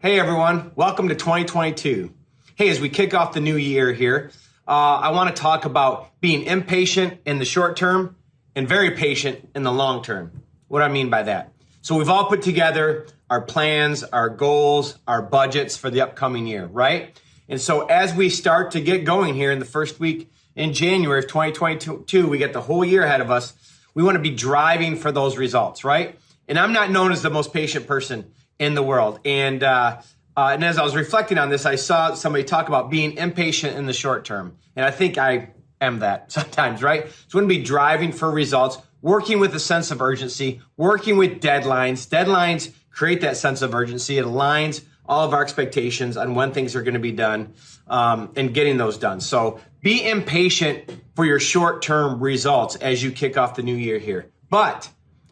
Hey everyone, welcome to 2022. Hey, as we kick off the new year here, I want to talk about being impatient in the short term and very patient in the long term. What do I mean by that? So we've all put together our plans, our goals, our budgets for the upcoming year, right? And so as we start to get going here in the first week in January of 2022, we get the whole year ahead of us. We want to be driving for those results, right? And I'm not known as the most patient person in the world. And as I was reflecting on this, I saw somebody talk about being impatient in the short term. And I think I am that sometimes, right? So we want to be driving for results, working with a sense of urgency, working with deadlines. Deadlines create that sense of urgency. It aligns all of our expectations on when things are going to be done and getting those done. So be impatient for your short-term results as you kick off the new year here. But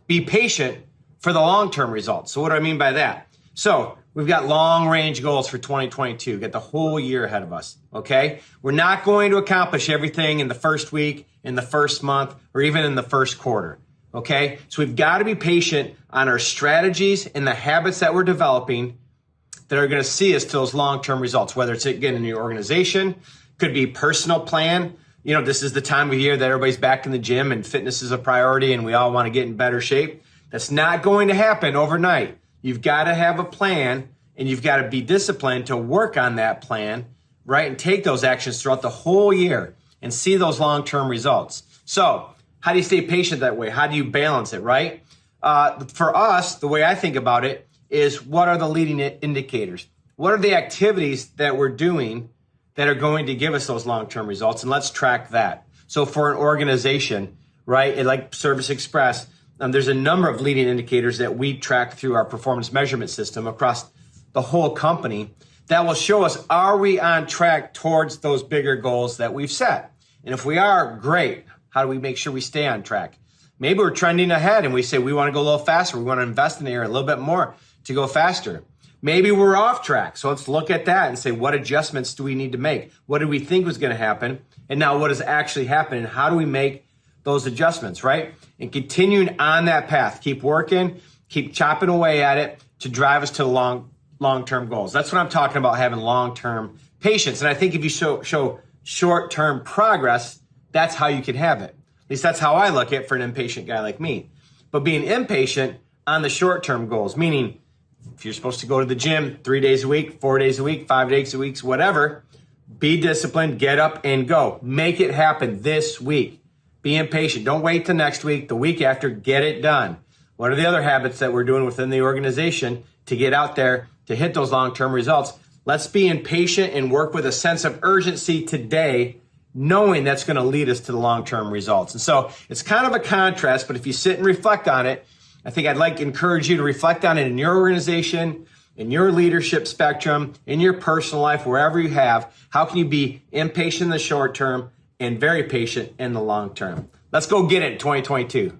be patient for the long-term results. So what do I mean by that? So we've got long-range goals for 2022. Got the whole year ahead of us, okay? We're not going to accomplish everything in the first week, in the first month, or even in the first quarter, okay? So we've got to be patient on our strategies and the habits that we're developing that are going to see us to those long-term results, whether it's, again, in your organization, could be personal plan. You know, this is the time of year that everybody's back in the gym and fitness is a priority and we all want to get in better shape. That's not going to happen overnight. You've got to have a plan and you've got to be disciplined to work on that plan, right? And take those actions throughout the whole year and see those long-term results. So how do you stay patient that way? How do you balance it, right? For us, the way I think about it is what are the leading indicators? What are the activities that we're doing that are going to give us those long-term results? And let's track that. So for an organization, right, like Service Express, there's a number of leading indicators that we track through our performance measurement system across the whole company that will show us, are we on track towards those bigger goals that we've set? And if we are, great. How do we make sure we stay on track? Maybe we're trending ahead and we say we want to go a little faster. We want to invest in the area a little bit more to go faster. Maybe we're off track. So let's look at that and say, what adjustments do we need to make? What did we think was going to happen? And now what has actually happened? And how do we make those adjustments, right? And continuing on that path, keep working, keep chopping away at it to drive us to long-term goals. That's what I'm talking about, having long-term patience. And I think if you show short-term progress, that's how you can have it. At least that's how I look at it for an impatient guy like me. But being impatient on the short-term goals, meaning if you're supposed to go to the gym 3 days a week, 4 days a week, 5 days a week, whatever, be disciplined, get up and go. Make it happen this week. Be impatient. Don't wait till next week, the week after, get it done. What are the other habits that we're doing within the organization to get out there to hit those long-term results? Let's be impatient and work with a sense of urgency today, knowing that's going to lead us to the long-term results. And so it's kind of a contrast, but if you sit and reflect on it, I think I'd like to encourage you to reflect on it in your organization, in your leadership spectrum, in your personal life, wherever you have. How can you be impatient in the short term and very patient in the long term? Let's go get it in 2022.